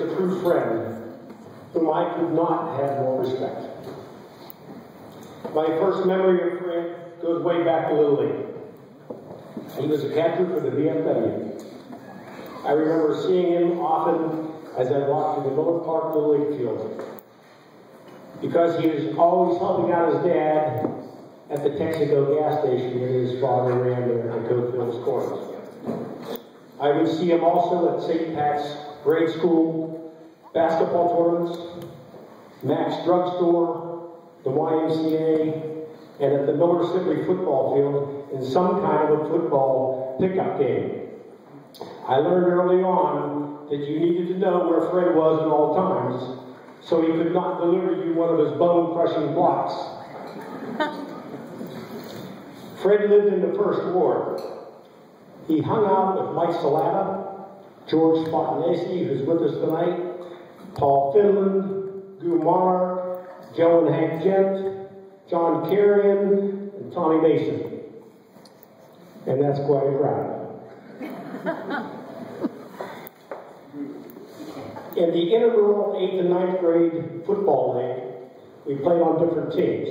a true friend whom I could not have more respect. My first memory of Fred goes way back to Little League. He was a catcher for the VFW. I remember seeing him often as I walked to the Miller Park Little League field, because he was always helping out his dad at the Texaco gas station when his father ran there at Coatfield's Corners. I would see him also at St. Pat's grade school, basketball tournaments, Mac's drugstore, the YMCA, and at the Miller Sibley football field in some kind of a football pickup game. I learned early on that you needed to know where Fred was at all times, so he could not deliver you one of his bone-crushing blocks. Fred lived in the First Ward. He hung out with Mike Salata, George Fontanesi, who's with us tonight, Paul Finland, Goo Monarch, Joe and Hank Gent, John Carrion, and Tommy Mason. And that's quite a crowd. In the intramural 8th and 9th grade football league, we played on different teams.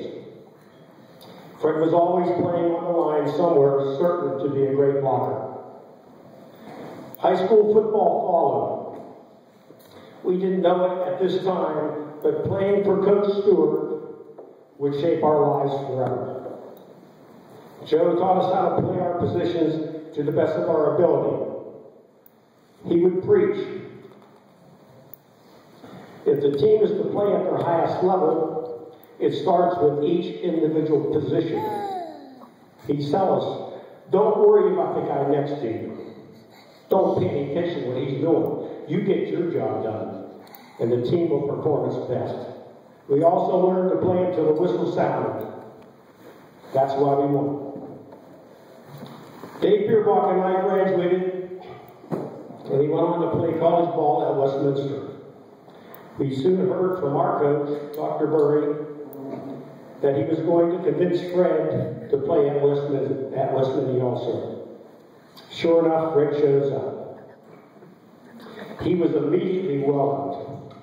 Fred was always playing on the line somewhere, certain to be a great blocker. High school football followed. We didn't know it at this time, but playing for Coach Stewart would shape our lives forever. Joe taught us how to play our positions to the best of our ability. He would preach. If the team is to play at their highest level, it starts with each individual position. He'd tell us, don't worry about the guy next to you. Don't pay any attention to what he's doing. You get your job done, and the team will perform its best. We also learned to play until the whistle sounded. That's why we won. Dave Beerbach and I graduated, and he went on to play college ball at Westminster. We soon heard from our coach, Dr. Burry, that he was going to convince Fred to play at Westminster also. Sure enough, Fred shows up. He was immediately welcomed.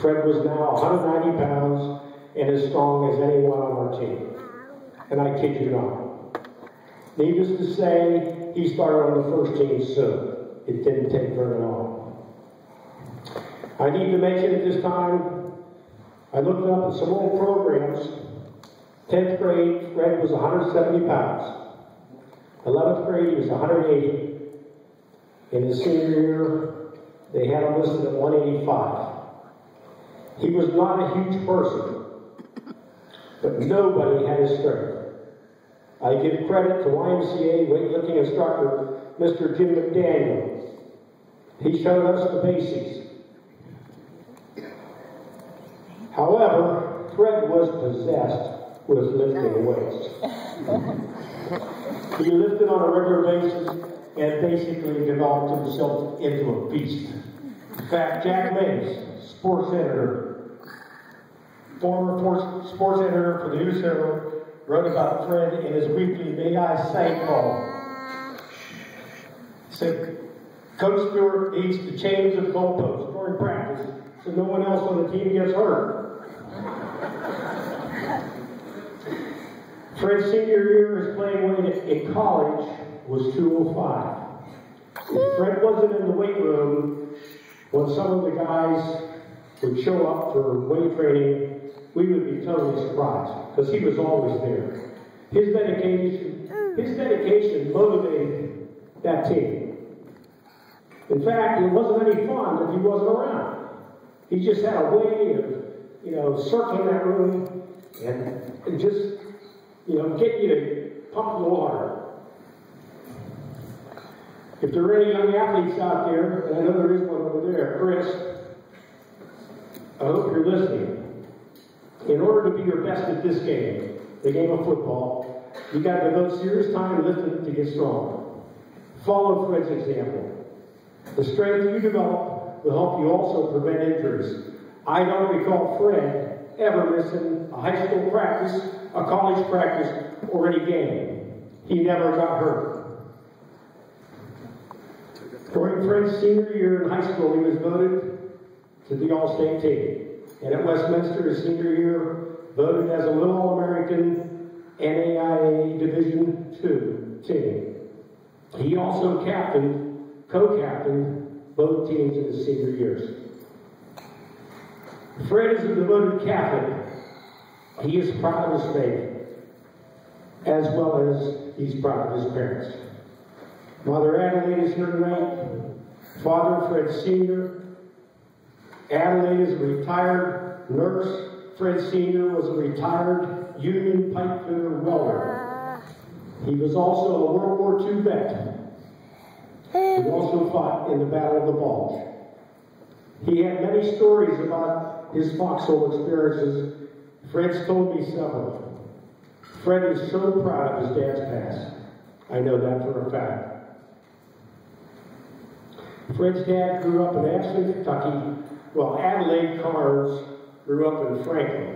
Fred was now 190 pounds and as strong as anyone on our team. And I kid you not. Needless to say, he started on the first team soon. It didn't take very long. I need to mention at this time, I looked up at some old programs. 10th grade, Fred was 170 pounds. 11th grade, he was 180. In his senior year, they had him listed at 185. He was not a huge person, but nobody had his strength. I give credit to YMCA weightlifting instructor, Mr. Jim McDaniel. He showed us the basics. However, Fred was possessed with lifting weights. He lifted on a regular basis and basically developed himself into a beast. In fact, Jack Mays, sports editor, former sports editor for the News Herald, wrote about Fred in his weekly May I Say column. He said, Coach Stewart needs to change the goalposts during practice so no one else on the team gets hurt. Fred's senior year as playing weight in college was 205. If Fred wasn't in the weight room when some of the guys would show up for weight training, we would be totally surprised because he was always there. His dedication motivated that team. In fact, it wasn't any fun if he wasn't around. He just had a way of, circling that room and just, get you to pump the water. If there are any young athletes out there, and I know there is one over there, Chris, I hope you're listening. In order to be your best at this game, the game of football, you got to devote serious time lifting to get strong. Follow Fred's example. The strength you develop will help you also prevent injuries. I don't recall Fred ever missing a high school practice, a college practice, or any game. He never got hurt. During Fred's senior year in high school, he was voted to the All-State team. And at Westminster, his senior year, voted as a Little All-American NAIA Division II team. He also co-captained both teams in his senior years. Fred is a devoted Catholic. He is proud of his faith, as well as he's proud of his parents. Mother Adelaide is here tonight. Father Fred Sr. Adelaide is a retired nurse. Fred Sr. was a retired Union pipe fitter welder. He was also a World War II vet. He also fought in the Battle of the Bulge. He had many stories about his foxhole experiences. Fred's told me several. Fred is so proud of his dad's past. I know that for a fact. Fred's dad grew up in Ashland, Kentucky, while Adelaide Carnes grew up in Franklin,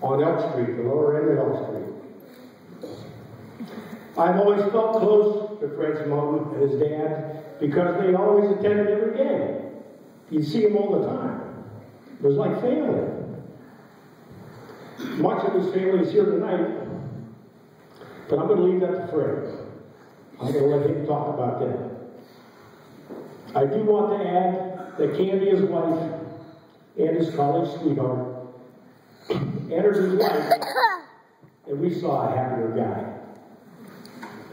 on Elk Street, the lower end of Elk Street. I've always felt close to Fred's mom and his dad because they always attended every game. You'd see them all the time. It was like family. Much of his family is here tonight, but I'm going to leave that to Fred. I'm going to let him talk about that. I do want to add that Candy, his wife, and his college sweetheart, entered his life, and we saw a happier guy.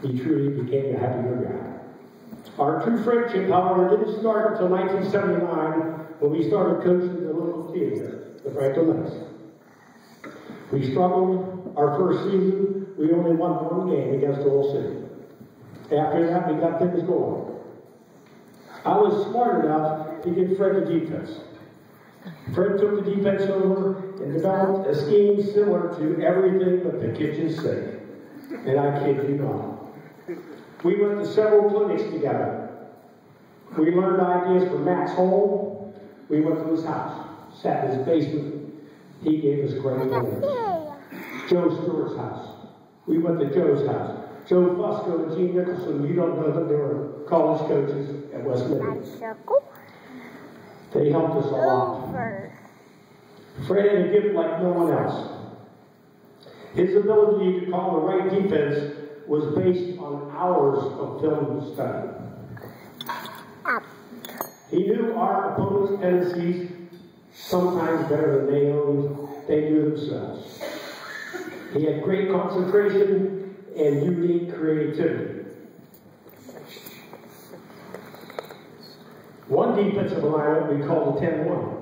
He truly became a happier guy. Our true friendship, however, didn't start until 1979 when we started coaching the local theater, the Franklin Knights. We struggled our first season. We only won one game against Old City. After that, we got things going. I was smart enough to give Fred the defense. Fred took the defense over and developed a scheme similar to everything but the kitchen sink. And I kid you not. We went to several clinics together. We learned ideas from Max Hole. We went to his house, sat in his basement. He gave us great ideas. Joe Stewart's house. We went to Joe's house. Joe Fusco and Gene Nicholson, you don't know them, they were college coaches at Westminster. They helped us a lot. Fred had a gift like no one else. His ability to call the right defense was based on hours of film study. He knew our opponent's tendencies sometimes better than they knew themselves. He had great concentration and unique creativity. One defensive lineup we called the 10-1.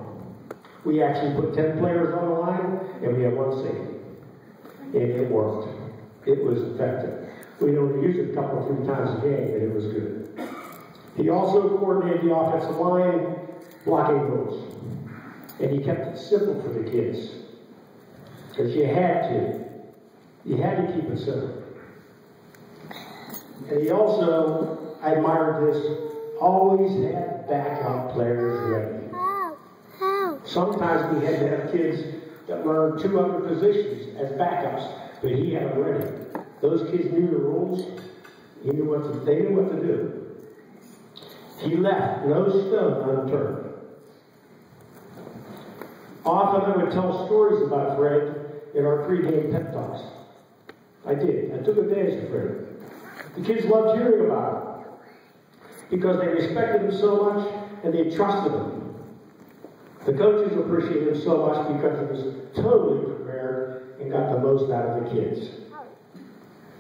We actually put 10 players on the line, and we had one safety. And it worked. It was effective. We only used it a couple, 3 times a game, but it was good. He also coordinated the offensive line blocking rules. And he kept it simple for the kids. Because you had to. You had to keep it simple. And he also, I admired this, always had backup players ready. Sometimes we had to have kids that learned 2 other positions as backups, but he had them ready. Those kids knew the rules. They knew what to do. He left no stone unturned. Often I would tell stories about Fred in our pregame pep talks. I did. I took advantage of Fred. The kids loved hearing about him because they respected him so much and they trusted him. The coaches appreciated him so much because he was totally prepared and got the most out of the kids.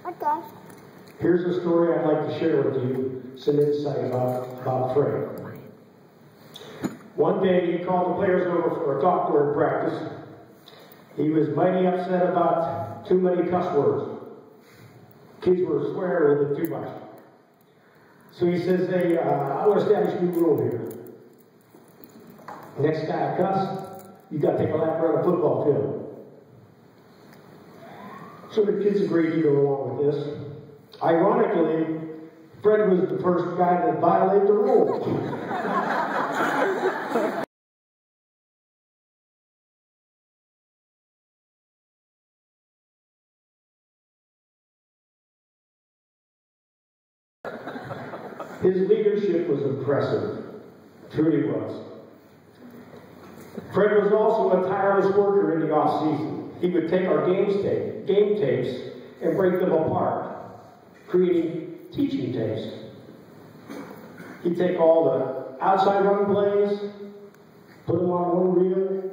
Okay. Here's a story I'd like to share with you, some insight about Fred. One day he called the players over for a talk during practice. He was mighty upset about too many cuss words. Kids were swearing a little bit too much. So he says, hey, I want to establish a new rule here. Next guy cuss, you got to take a lap around the football field. So the kids agreed to go along with this. Ironically, Fred was the first guy to violate the rule. His leadership was impressive. Truly was. Fred was also a tireless worker in the off-season. He would take our game tapes and break them apart, creating teaching tapes. He'd take all the outside run plays, put them on one reel,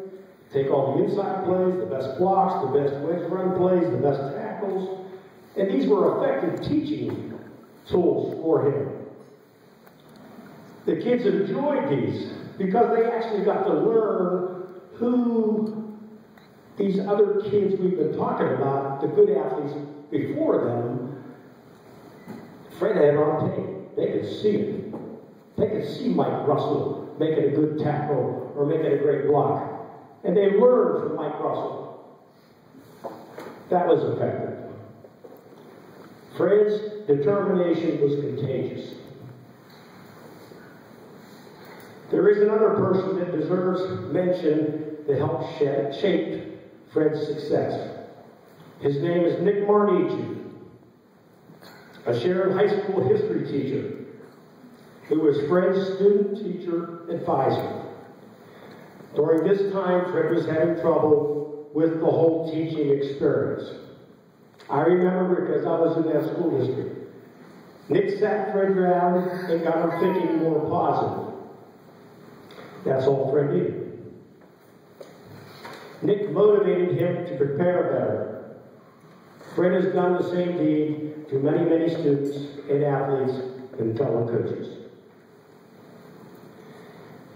take all the inside plays, the best blocks, the best wedge run plays, the best tackles, and these were effective teaching tools for him. The kids enjoyed these because they actually got to learn who these other kids we've been talking about, the good athletes before them, Fred had on tape. They could see it. They could see Mike Russell making a good tackle or making a great block. And they learned from Mike Russell. That was effective. Fred's determination was contagious. There is another person that deserves mention that helped shape Fred's success. His name is Nick Marnici, a Sharon High School history teacher who was Fred's student teacher advisor. During this time, Fred was having trouble with the whole teaching experience. I remember because I was in that school district. Nick sat Fred down and got him thinking more positive. That's all Fred needed. Nick motivated him to prepare better. Fred has done the same deed to many, many students and athletes and fellow coaches.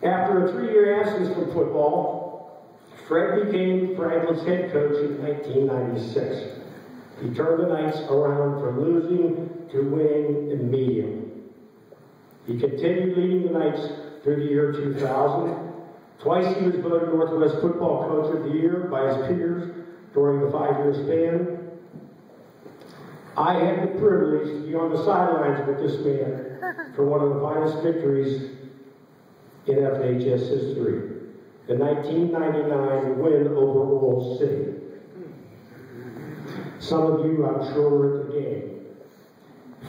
After a 3-year absence from football, Fred became Franklin's head coach in 1996. He turned the Knights around from losing to winning in medium. He continued leading the Knights through the year 2000. Twice he was voted Northwest Football Coach of the Year by his peers during the 5-year span. I had the privilege to be on the sidelines with this man for one of the finest victories in FHS history, the 1999 win over Old City. Some of you, I'm sure, were at the game.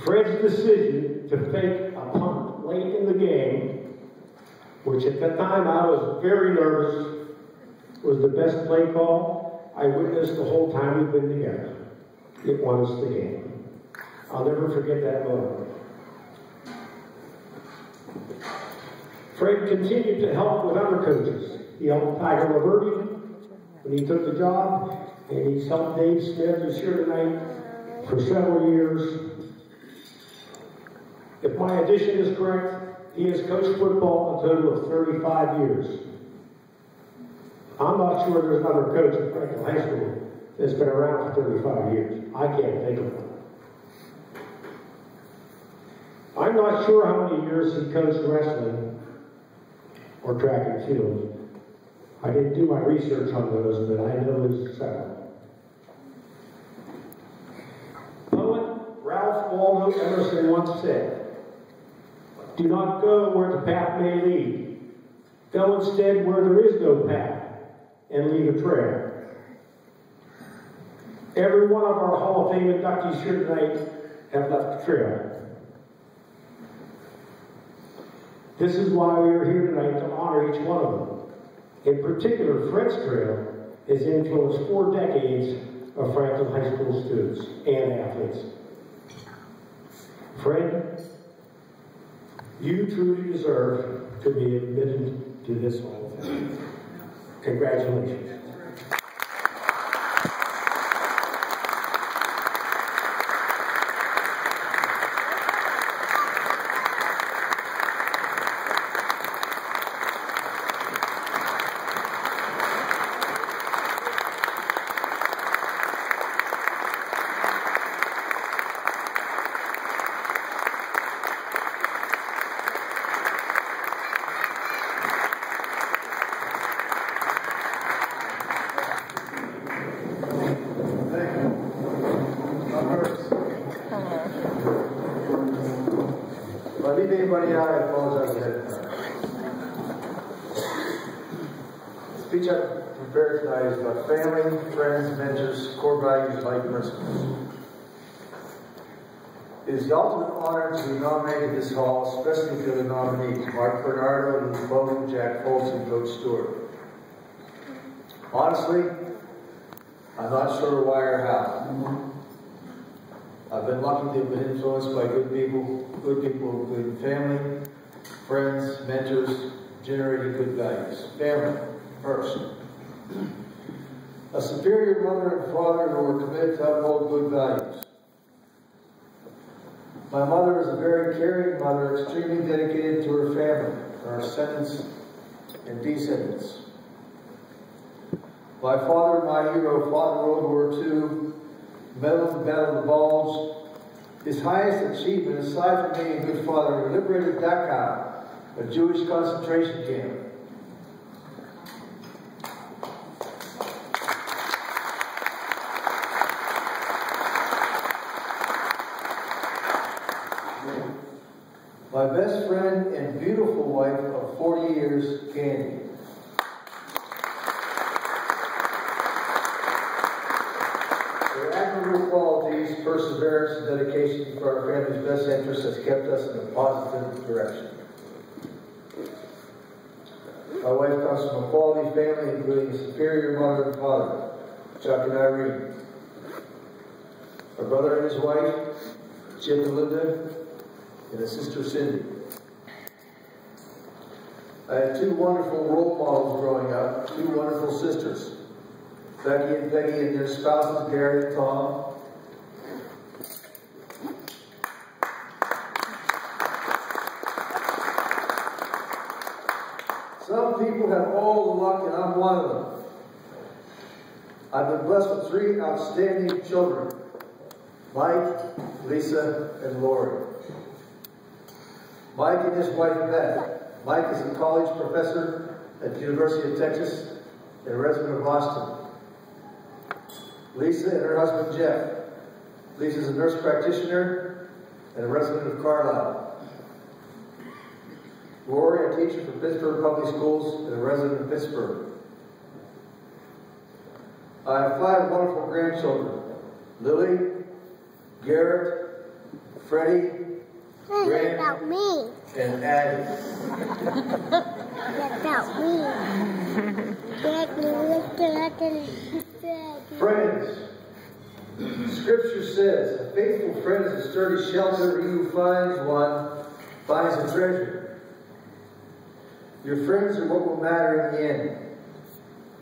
Fred's decision to fake a punt late in the game, which at that time I was very nervous, was the best play call I witnessed the whole time we've been together. It won us the game. I'll never forget that moment. Fred continued to help with other coaches. He helped Tiger Laverty when he took the job, and he's helped Dave Smith, who's here tonight, for several years. If my addition is correct, he has coached football a total of 35 years. I'm not sure there's another coach at Franklin High School that's been around for 35 years. I can't think of one. I'm not sure how many years he coached wrestling or track and field. I didn't do my research on those, but I know there's several. Poet Ralph Waldo Emerson once said, "Do not go where the path may lead. Go instead where there is no path, and leave a trail." Every one of our Hall of Fame inductees here tonight have left a trail. This is why we are here tonight, to honor each one of them. In particular, Fred's trail has influenced 4 decades of Franklin High School students and athletes. Fred, you truly deserve to be admitted to this Hall of Fame. Congratulations. Anybody out, I apologize ahead of time. The speech I prepared tonight is about family, friends, mentors, core values, life principles. It is the ultimate honor to be nominated to this hall, especially for the nominees, Mark Bernardo, Luke Bowden, Jack Foltz, and Coach Stewart. Honestly, I'm not sure why or how. I've been lucky to have been influenced by good people, good family, friends, mentors, generating good values. Family, first. A superior mother and father who are committed to uphold good values. My mother is a very caring mother, extremely dedicated to her family, her ascendants and descendants. My father, my hero, fought in World War II, medal in the Battle of the Bulge. His highest achievement, aside from being a good father, he liberated Dachau, a Jewish concentration camp. My best friend and beautiful wife of 40 years, Candy. Their admirable qualities, perseverance, and dedication for our family's best interests has kept us in a positive direction. My wife comes from a quality family, including a superior mother and father, Chuck and Irene. My brother and his wife, Chip and Linda, and his sister Cindy. I had two wonderful role models growing up, two wonderful sisters, Becky and Peggy and their spouses, Gary and Tom. Some people have all the luck and I'm one of them. I've been blessed with three outstanding children, Mike, Lisa, and Lori. Mike and his wife, Beth. Mike is a college professor at the University of Texas and a resident of Boston. Lisa and her husband, Jeff. Lisa is a nurse practitioner and a resident of Carlisle. Lori, a teacher for Pittsburgh Public Schools and a resident of Pittsburgh. I have 5 wonderful grandchildren. Lily, Garrett, Freddie, Grant, about me. And Addie. About me. Friends, Scripture says, a faithful friend is a sturdy shelter. He who finds one finds a treasure. Your friends are what will matter in the end.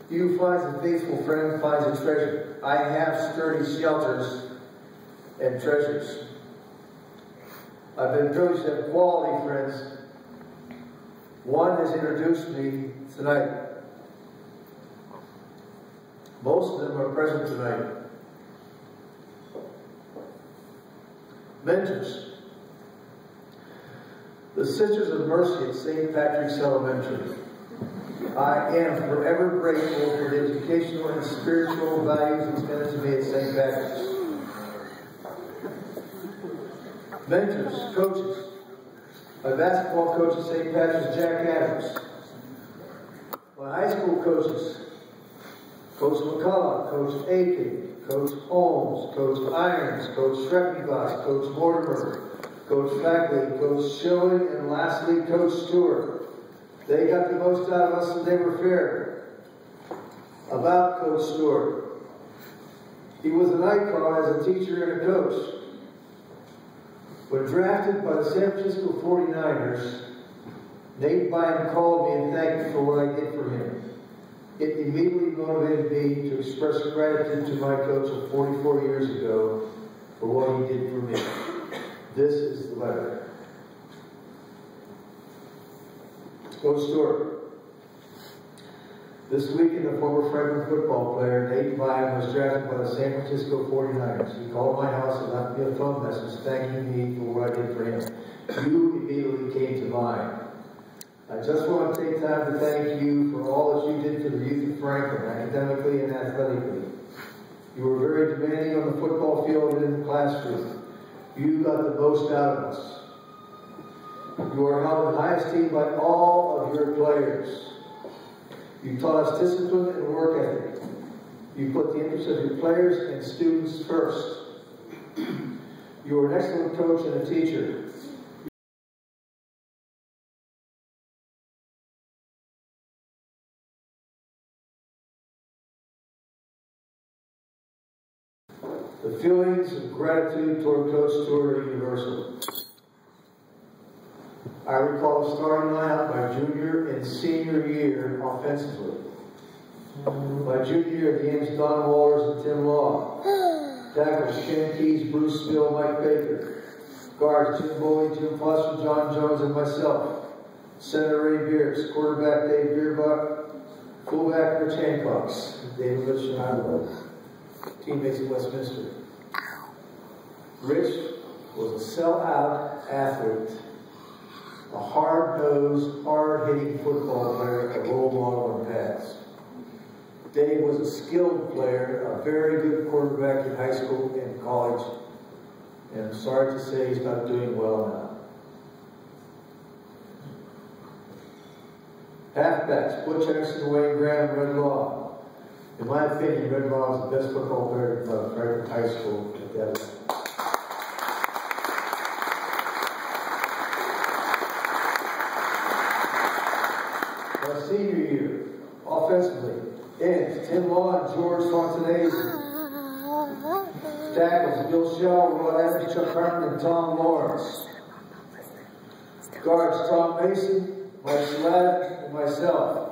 He who finds a faithful friend finds a treasure. I have sturdy shelters and treasures. I've been privileged to have quality friends. One has introduced me tonight. Most of them are present tonight. Mentors. The Sisters of Mercy at St. Patrick's Elementary. I am forever grateful for the educational and spiritual values extended to me at St. Patrick's. Mentors, coaches. My basketball coach at St. Patrick's, Jack Adams. My high school coaches, Coach McCullough, Coach Aiken, Coach Holmes, Coach Irons, Coach Schreckenglass, Coach Mortimer, Coach Fackley, Coach Schilling, and lastly, Coach Stewart. They got the most out of us and they were fair. About Coach Stewart. He was an icon as a teacher and a coach. When drafted by the San Francisco 49ers, Nate Bynum called me and thanked me for what I did for him. It immediately motivated me to express gratitude to my coach of 44 years ago for what he did for me. This is the letter. Coach Stewart. This weekend, a former Franklin football player, Nate Bynum, was drafted by the San Francisco 49ers. He called my house and left me a phone message thanking me for what I did for him. You immediately came to mind. I just want to take time to thank you for all that you did for the youth of Franklin, academically and athletically. You were very demanding on the football field and in the classroom. You got the most out of us. You are held in high esteem by all of your players. You taught us discipline and work ethic. You put the interests of your players and students first. You were an excellent coach and a teacher. The feelings of gratitude toward Coach Stewart are universal. I recall the starting lineup my junior and senior year offensively. My junior year, the names Don Wallers and Tim Law. Tackles Ken Keys, Bruce Spill, Mike Baker. Guards Jim Boley, Jim Foster, John Jones, and myself. Center Ray Beers. Quarterback Dave Beerbuck. Fullback Rich Hancox. David Rich and Iowa. Teammates at Westminster. Rich was a sell-out athlete, a hard-nosed, hard-hitting football player, a role model on pads. Dave was a skilled player, a very good quarterback in high school and college, and I'm sorry to say he's not doing well now. Halfbacks, Butch Anderson, Wayne Graham, Red Law. In my opinion, Red Law is the best football player in Frederick High School. My senior year, offensively, ends Tim Law and George Fontanese. Tackles Bill Shell, Rod Evans, Chuck Hartman, and Tom Lawrence. Guards Tom Mason, Mike Slatt, and myself.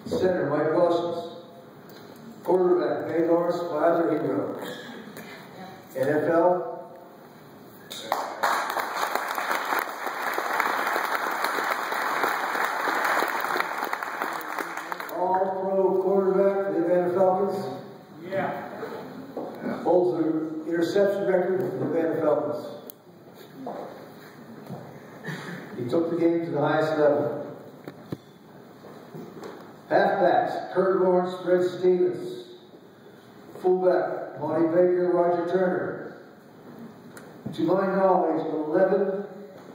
Center Mike Wilson. Quarterback May Lawrence, my other hero. NFL. All-Pro quarterback for the Atlanta Falcons. Yeah. Holds the interception record for the Atlanta Falcons. He took the game to the highest level. Halfbacks, Kurt Lawrence, Fred Stevens. Fullback, Monty Baker, Roger Turner. To my knowledge, 11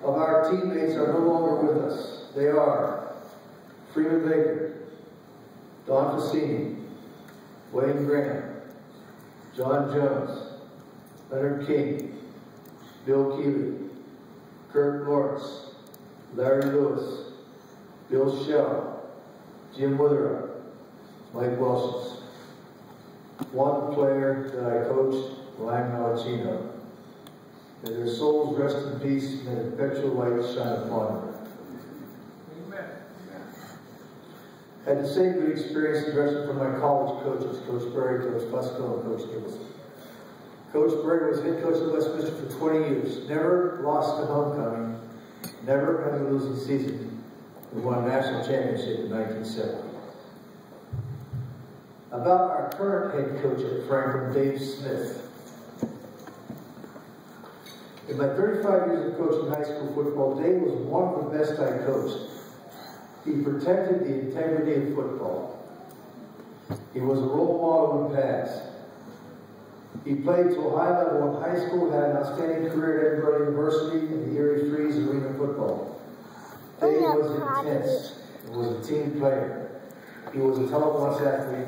of our teammates are no longer with us. They are Freeman Baker, Don Fassini, Wayne Graham, John Jones, Leonard King, Bill Keeley, Kurt Lawrence, Larry Lewis, Bill Shell, Jim Witherup, Mike Wilson. One player that I coached, Ryan Malachino. May their souls rest in peace, may the perpetual light shine upon them. Amen. Had the same good experience direction from my college coaches, Coach Berry, Coach Fusco, and Coach Nicholson. Coach Berry was head coach at Westminster for 20 years, never lost a homecoming, never had a losing season. We won a national championship in 1970. About our current head coach at Franklin, Dave Smith. In my 35 years of coaching high school football, Dave was one of the best I coached. He protected the integrity of football. He was a role model in pads. He played to a high level in high school, had an outstanding career at Edinburgh University in the Erie Freeze Arena football. Dave was intense. He was a team player. He was a top-notch athlete.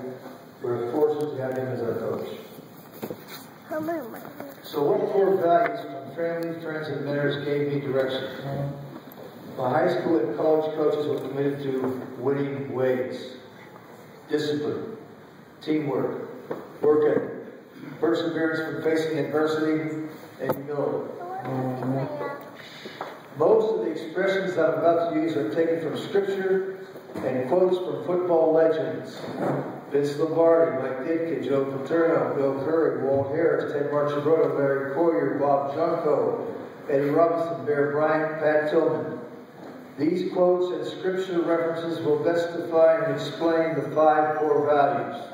We're fortunate to have him as our coach. So what core values from family, friends, and mentors gave me direction? My high school and college coaches were committed to winning ways. Discipline, teamwork, work ethic, perseverance from facing adversity, and humility. Most of the expressions that I'm about to use are taken from scripture and quotes from football legends. Vince Lombardi, Mike Ditka, Joe Paterno, Bill Curry, Walt Harris, Ted Marchibroda, Larry Coyer, Bob Junko, Eddie Robinson, Bear Bryant, Pat Tillman. These quotes and scripture references will best define and explain the 5 core values.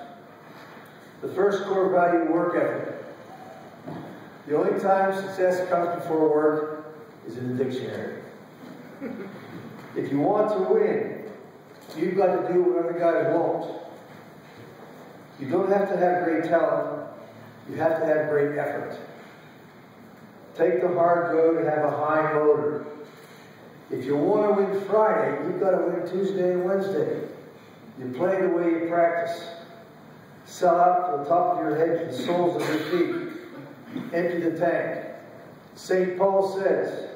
The first core value, work ethic. The only time success comes before work is in the dictionary. If you want to win, you've got to do what other guys won't. You don't have to have great talent. You have to have great effort. Take the hard road and have a high motor. If you want to win Friday, you've got to win Tuesday and Wednesday. You play the way you practice. Sell out to the top of your head to the soles of your feet. Empty the tank. St. Paul says,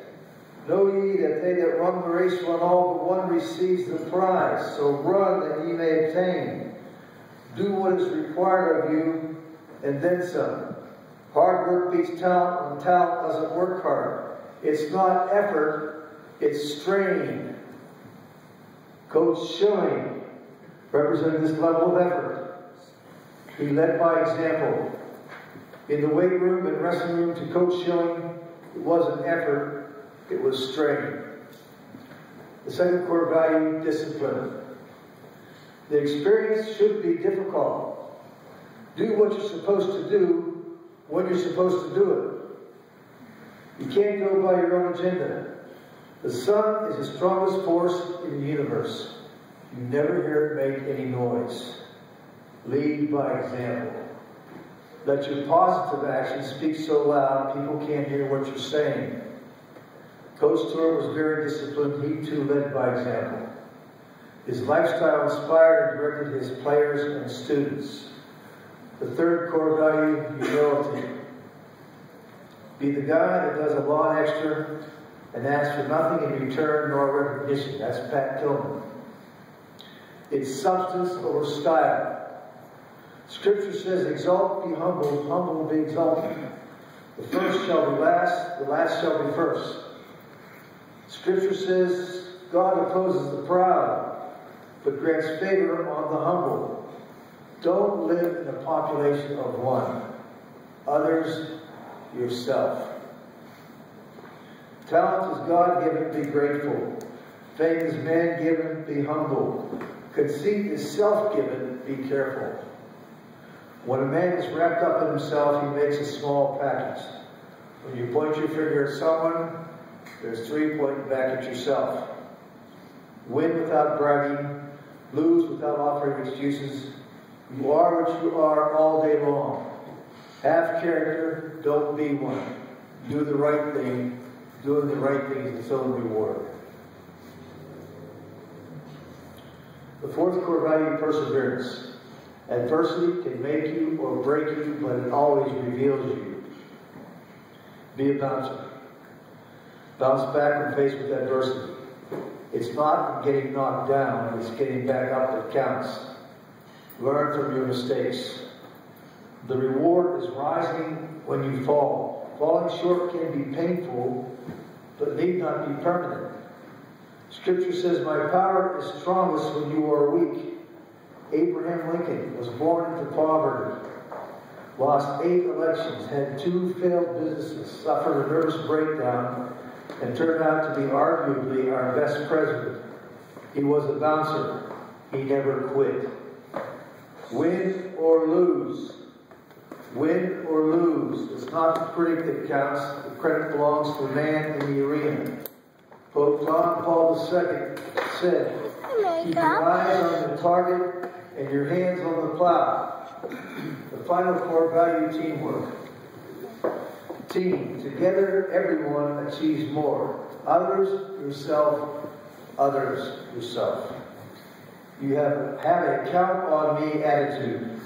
know ye that they that run the race run all, but one receives the prize. So run that ye may obtain. Do what is required of you, and then some. Hard work beats talent when talent doesn't work hard. It's not effort, it's strain. Coach Schilling represented this level of effort. He led by example. In the weight room and wrestling room to Coach Schilling, it wasn't effort, it was strain. The second core value, discipline. The experience should be difficult. Do what you're supposed to do when you're supposed to do it. You can't go by your own agenda. The sun is the strongest force in the universe. You never hear it make any noise. Lead by example. Let your positive action speak so loud people can't hear what you're saying. Coach Tour was very disciplined. He too led by example. His lifestyle inspired and directed his players and students. The third core value, humility. Be the guy that does a lot extra and asks for nothing in return nor recognition. That's Pat Tillman. It's substance over style. Scripture says, exalt, be humble, humble be exalted. The first shall be last, the last shall be first. Scripture says, God opposes the proud, but grants favor on the humble. Don't live in a population of one. Others, yourself. Talent is God-given, be grateful. Fame is man-given, be humble. Conceit is self-given, be careful. When a man is wrapped up in himself, he makes a small package. When you point your finger at someone, there's three pointing back at yourself. Win without bragging, lose without offering excuses. You are what you are all day long. Have character, don't be one. Do the right thing. Doing the right thing is its own reward. The fourth core value, perseverance. Adversity can make you or break you, but it always reveals you. Be a bouncer. Bounce back when faced with adversity. It's not getting knocked down, it's getting back up that counts. Learn from your mistakes. The reward is rising when you fall. Falling short can be painful, but need not be permanent. Scripture says, my power is strongest when you are weak. Abraham Lincoln was born into poverty, lost 8 elections, had 2 failed businesses, suffered a nervous breakdown, and turned out to be arguably our best president. He was a bouncer. He never quit. Win or lose. Win or lose. It's not the critic that counts. The credit belongs to the man in the arena. Pope John Paul II said, keep your eyes on the target and your hands on the plow. The final core value, teamwork. Team. Together, everyone achieves more. Others, yourself. Others, yourself. You have a count on me attitude.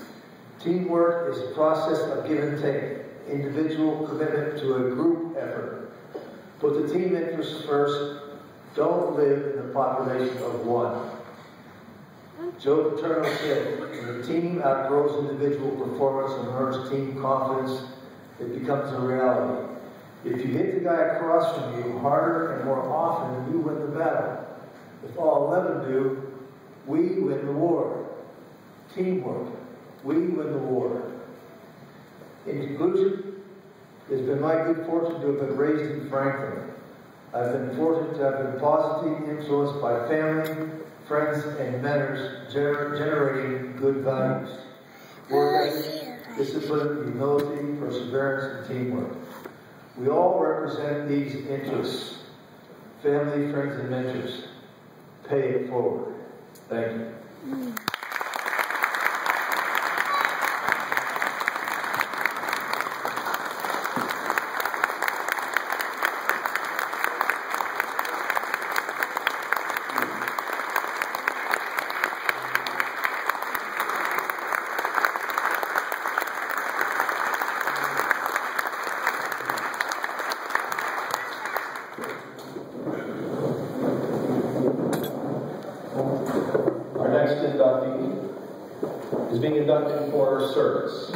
Teamwork is a process of give and take. Individual commitment to a group effort. Put the team interests first. Don't live in the population of one. Joe Paterno said, when the team outgrows individual performance and learns team confidence, it becomes a reality. If you hit the guy across from you harder and more often, you win the battle. If all 11 do, we win the war. Teamwork. We win the war. In conclusion, it's been my good fortune to have been raised in Franklin. I've been fortunate to have been positively influenced by family, friends, and mentors generating good values. Work ethic, discipline, humility, perseverance, and teamwork. We all represent these interests. Family, friends, and mentors. Pay it forward. Thank you. Our next inductee is being inducted for service.